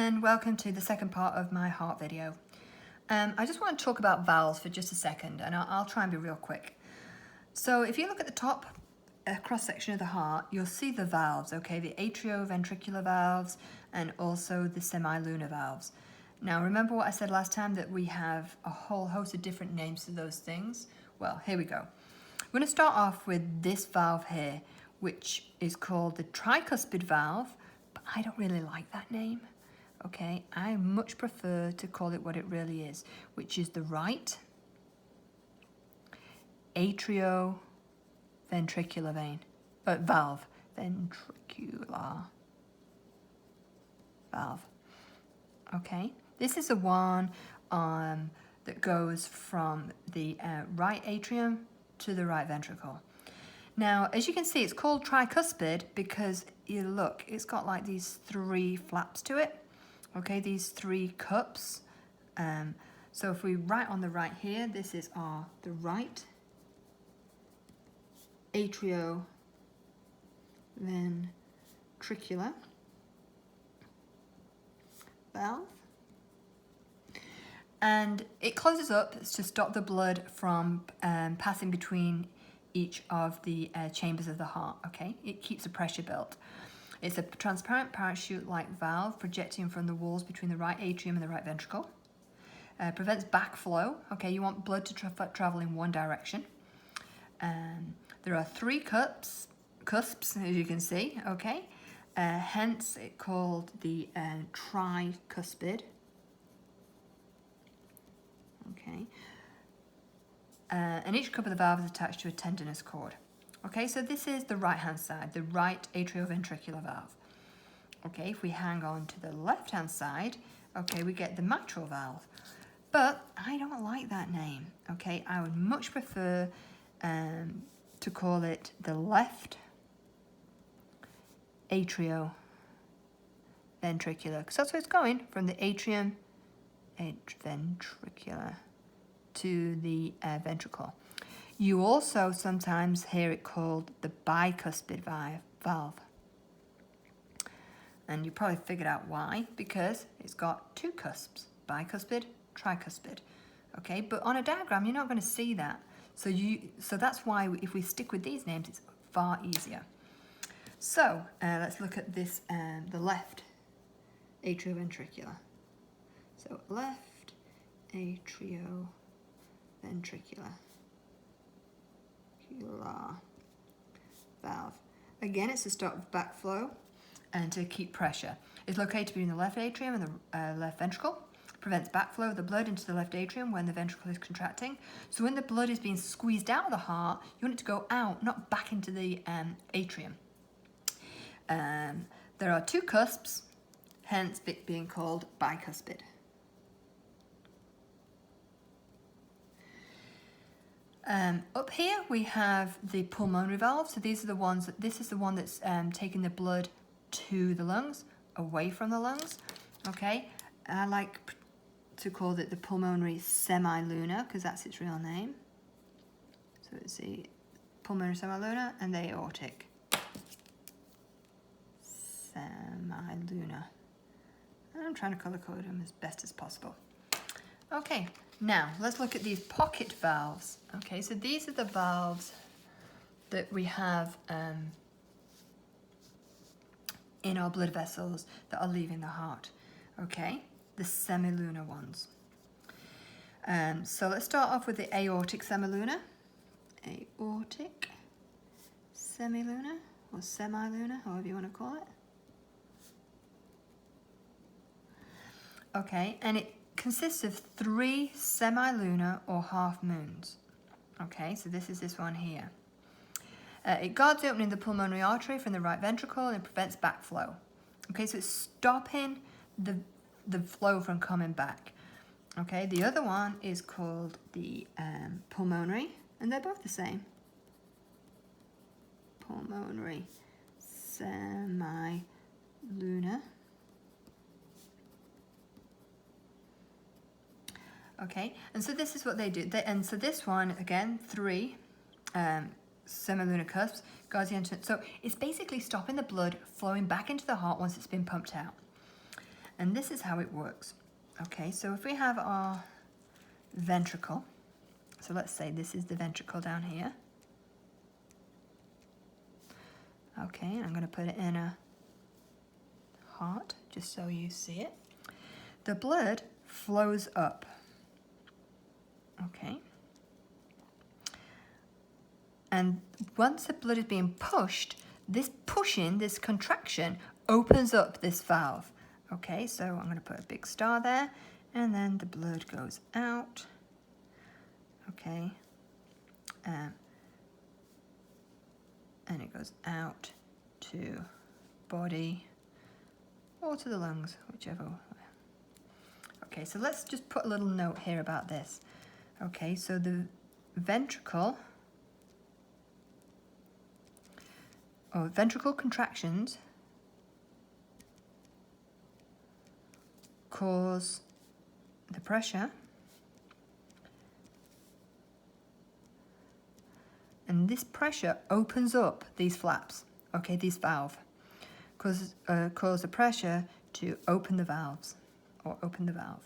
and welcome to the second part of my heart video. I just want to talk about valves for just a second, and I'll try and be real quick. So if you look at the top cross-section of the heart, you'll see the valves, okay? The Atrioventricular valves and also the Semilunar valves. Now remember what I said last time, that we have a whole host of different names for those things? Well, here we go. We're going to start off with this valve here, which is called the Tricuspid Valve, but I don't really like that name. Okay, I much prefer to call it what it really is, which is the right atrioventricular valve, ventricular valve. Okay, this is the one that goes from the right atrium to the right ventricle. Now, as you can see, it's called tricuspid because you look, it's got like these three flaps to it. Okay, these three cups. So if we write on the right here, this is the right atrioventricular valve. And it closes up to stop the blood from passing between each of the chambers of the heart, okay? It keeps the pressure built. It's a transparent parachute-like valve projecting from the walls between the right atrium and the right ventricle. Prevents backflow, okay? You want blood to travel in one direction. There are three cusps, as you can see, okay? Hence it's called the tricuspid. Okay. And each cup of the valve is attached to a tendinous cord. Okay, so this is the right-hand side, the right atrioventricular valve. Okay, if we hang on to the left-hand side, okay, we get the mitral valve. But I don't like that name, okay? I would much prefer to call it the left atrioventricular, because that's where it's going, from the atrium ventricular to the ventricle. You also sometimes hear it called the bicuspid valve. And you probably figured out why, because it's got two cusps, bicuspid, tricuspid. Okay, but on a diagram, you're not going to see that. So that's why if we stick with these names, it's far easier. So let's look at this, the left atrioventricular. So left atrioventricular valve. Again, it's to stop backflow and to keep pressure. It's located between the left atrium and the left ventricle. Prevents backflow of the blood into the left atrium when the ventricle is contracting. So when the blood is being squeezed out of the heart, you want it to go out, not back into the atrium. There are two cusps, hence it being called bicuspid. Up here we have the pulmonary valve. So these are the ones this is the one that's taking the blood to the lungs, away from the lungs. Okay, I like to call it the Pulmonary Semilunar because that's its real name. So it's the Pulmonary Semilunar and the aortic Semilunar. I'm trying to color code them as best as possible. Okay, now let's look at these pocket valves. Okay, so these are the valves that we have in our blood vessels that are leaving the heart. Okay, the semilunar ones. So let's start off with the aortic semilunar. Aortic semilunar, or semilunar, however you want to call it. Okay, and it consists of three semilunar or half moons. Okay, so this is this one here. It guards the opening of the pulmonary artery from the right ventricle and it prevents backflow. Okay, so it's stopping the flow from coming back. Okay, the other one is called the pulmonary, and they're both the same. Pulmonary Semilunar. Okay, and so this is what they do. And so this one, again, three semilunar cusps, guards the entrance. So it's basically stopping the blood flowing back into the heart once it's been pumped out. And this is how it works. Okay, so if we have our ventricle, so let's say this is the ventricle down here. Okay, I'm going to put it in a heart just so you see it. The blood flows up. Okay. And once the blood is being pushed, this pushing, this contraction, opens up this valve. Okay, so I'm going to put a big star there, and then the blood goes out. Okay. And it goes out to body or to the lungs, whichever. Okay, so let's just put a little note here about this. Okay, so the ventricle contractions cause the pressure, and this pressure opens up these flaps, okay, these valves, cause the pressure to open the valves, or open the valve.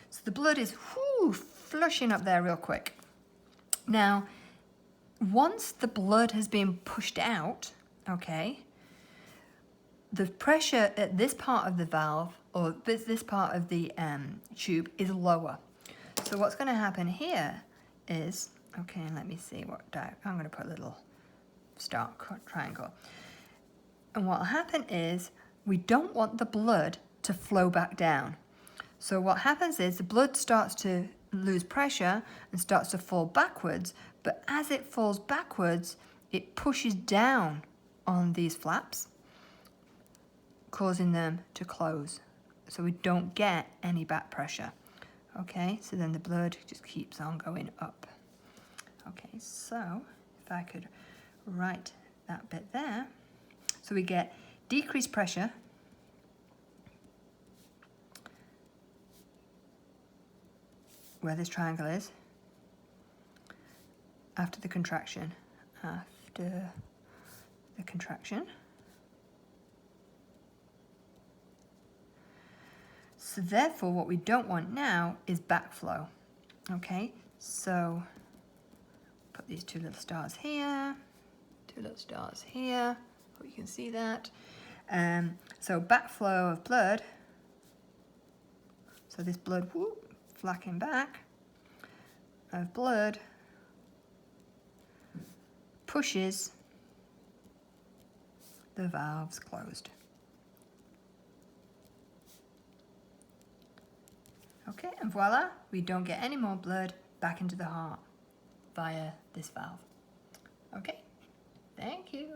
So the blood is flushing up there real quick. Now, once the blood has been pushed out, okay, the pressure at this part of the valve, or this part of the tube, is lower. So what's going to happen here is, okay, let me see what I'm going to put a little star triangle. And what will happen is we don't want the blood to flow back down. So what happens is the blood starts to lose pressure and starts to fall backwards, but as it falls backwards, it pushes down on these flaps, causing them to close. So we don't get any back pressure. Okay, so then the blood just keeps on going up. Okay, so if I could write that bit there. So we get decreased pressure, where this triangle is, after the contraction. So therefore, what we don't want now is backflow. Okay, so put these two little stars here, hope you can see that. So backflow of blood, so this blood flacking back of blood pushes the valves closed. Okay, and voila, we don't get any more blood back into the heart via this valve. Okay, thank you.